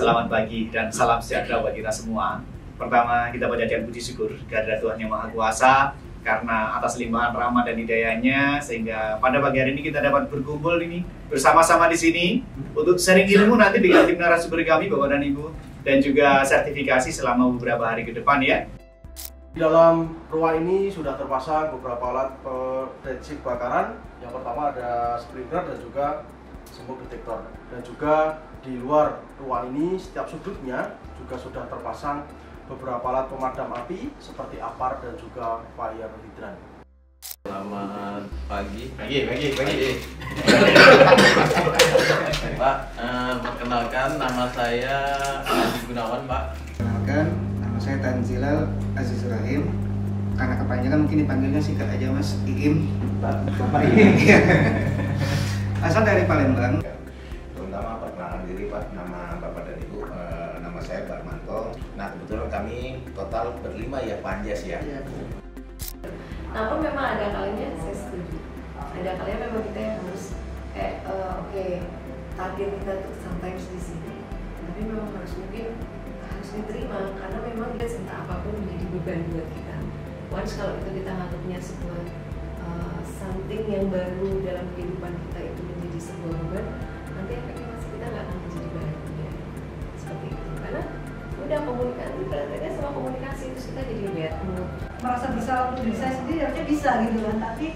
Selamat pagi dan salam sejahtera bagi kita semua. Pertama, kita panjatkan puji syukur kehadirat Tuhan Yang Maha Kuasa karena atas limpahan rahmat dan hidayahnya sehingga pada pagi hari ini kita dapat berkumpul ini bersama-sama di sini untuk sharing ilmu nanti dengan tim narasumber kami Bapak dan Ibu dan juga sertifikasi selama beberapa hari ke depan ya. Di dalam ruang ini sudah terpasang beberapa alat deteksi kebakaran. Yang pertama ada sprinkler dan juga smoke detector. Dan juga di luar ruang ini setiap sudutnya juga sudah terpasang beberapa alat pemadam api seperti APAR dan juga fire hydrant. Selamat pagi. Pak, perkenalkan nama saya Aziz Gunawan, Pak. Perkenalkan, nama saya Tanzilal Aziz Rahim. Karena kepanjangan mungkin dipanggilnya singkat aja Mas Iim. Bapak Iim. Asal dari Palembang. Terutama perkenalan diri Pak, nama Bapak dan Ibu, nama saya Barmanto. Nah kebetulan kami total berlima ya Panjas ya. Namun memang ada kalanya saya setuju. Ada kalanya memang kita yang harus oke, target kita tuh sometimes di sini. Tapi memang harus mungkin harus diterima karena memang kita cinta apapun menjadi beban buat kita. Once kalau itu kita nganggapnya sebuah something yang baru dalam kehidupan kita itu menjadi sebuah beban, nanti efeknya masih kita nggak akan menjadi bahagia seperti itu. Karena udah komunikasi, berarti sama komunikasi itu kita jadi lebih merasa bersalah untuk diri saya sendiri harusnya bisa gitu kan, tapi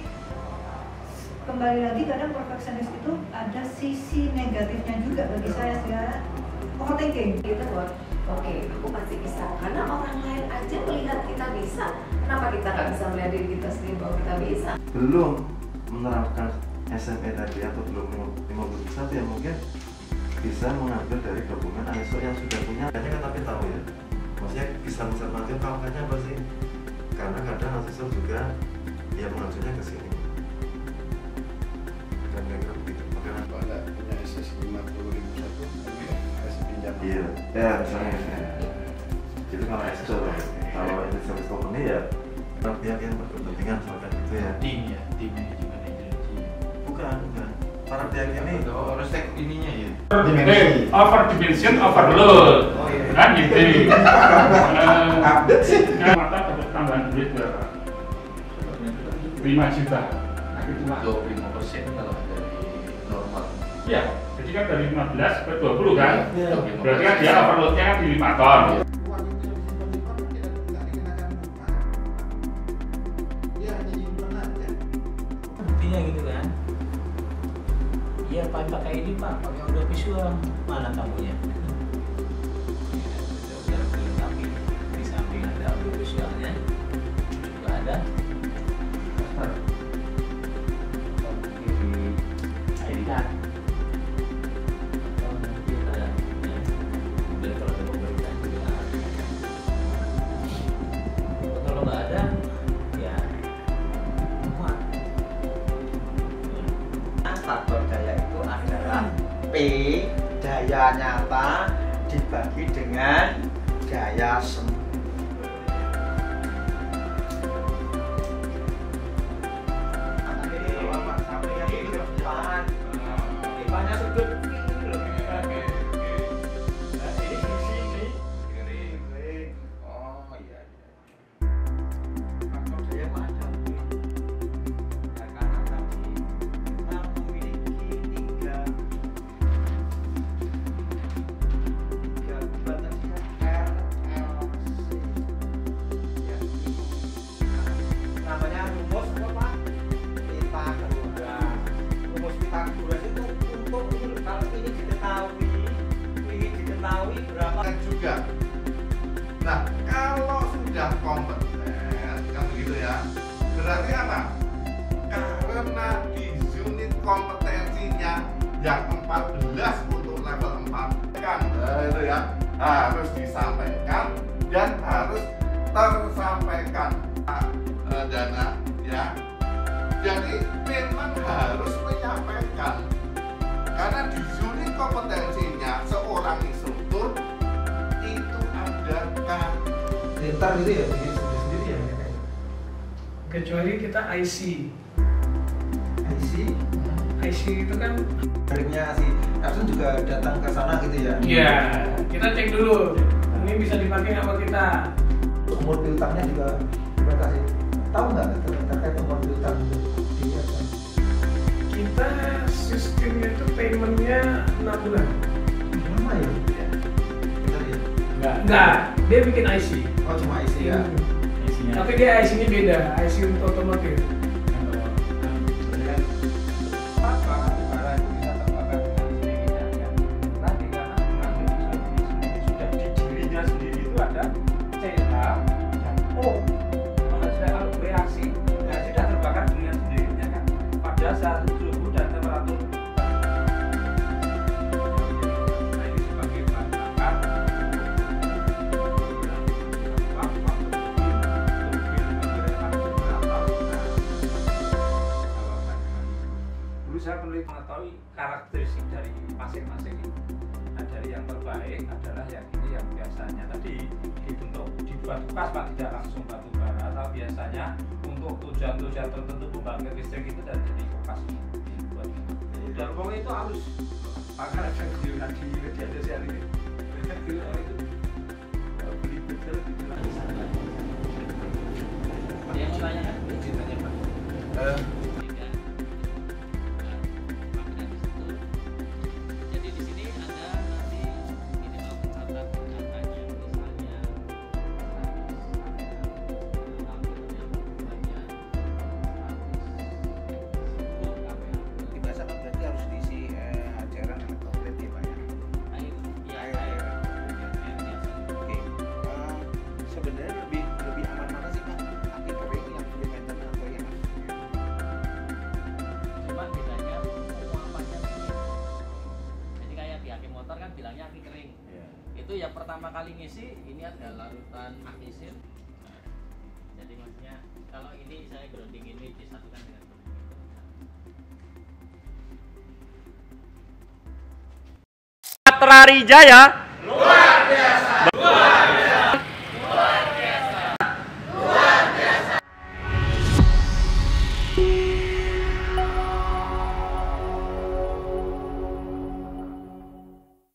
kembali lagi kadang perfeksionis itu ada sisi negatifnya juga bagi saya sih ya. Overthinking kita buat oke, aku pasti bisa karena orang lain aja melihat kita bisa, kenapa kita nggak bisa melihat diri kita sendiri bahwa kita bisa. Belum menerapkan SME tadi atau belum 51 ya mungkin bisa mengambil dari gabungan ISO yang sudah punya. Kayaknya kan tapi tahu ya, maksudnya bisa mencermati kawannya apa sih? Karena kadang ISO juga ya mengajunya ke sini. Dan kira-kira begitu. Bagaimana? Kalau ada punya SS 50.001 kasih pinjam. Iya, ya misalnya itu kalau ISO, kalau itu service company ya pihak yang berkepentingan soalnya itu ya. Timnya juga energi. Bukan. Para pihak ini harus tek ininya ya. Over dimension, overload. Kan gitu. Mata dapat tambahan duit berapa? 5 juta. Nah, itulah 25% kalau dari normal. Iya, jadi kan dari 15 ke 20 kan? Berarti kan dia overloadnya kan di 5 ton. Buktinya gitu kan. Iya Pak, pakai ini Pak, pakai audio visual. Mana tamunya? Sudah dilengkapi. Di samping ada audio visualnya, juga ada ID card. Kalau nggak ada, ya muat. Faktor daya itu adalah P, daya nyata dibagi dengan daya semu. Juga. Nah, kalau sudah kompeten, kan begitu ya. Berarti apa? Karena di unit kompetensinya yang 14 untuk level 4 kan itu ya harus disampaikan dan harus tersampaikan dana ya. Jadi memang harus menyampaikan karena di unit kompetensinya seorang instruktur itu ada Ntar gitu ya, bikin sendiri ya. Kecuali kita IC. IC itu kan Baliknya si Epson juga datang ke sana gitu ya. iya, kita cek dulu ini bisa dipakai nggak sama kita. Umur piutangnya juga mereka sih tahu nggak terkait umur piutang itu di Epson? Kita sistemnya itu paymentnya 6 bulan. Lama ya? Bentar ya. Enggak, dia bikin IC. Oh cuma IC ya. Tapi dia IC-nya beda, IC untuk otomotif. Saya perlu mengetahui karakteristik dari masing-masing itu. Nah, dari yang terbaik adalah yang ini yang biasanya tadi dibuat bekas Pak, tidak langsung batu bara, atau biasanya untuk tujuan-tujuan tertentu pembangkit listrik itu dan jadi bekas dibuat. Dan pokoknya itu harus pakar efek di media sosial ini. Itu beli betul gitu lah. Dia mau tanya kan? Ditanya Pak. Bilangnya aki kering. Itu yang pertama kali ngisi ini ada larutan akisin. Jadi maksudnya kalau ini saya grounding ini disatukan dengan Patra Rijaya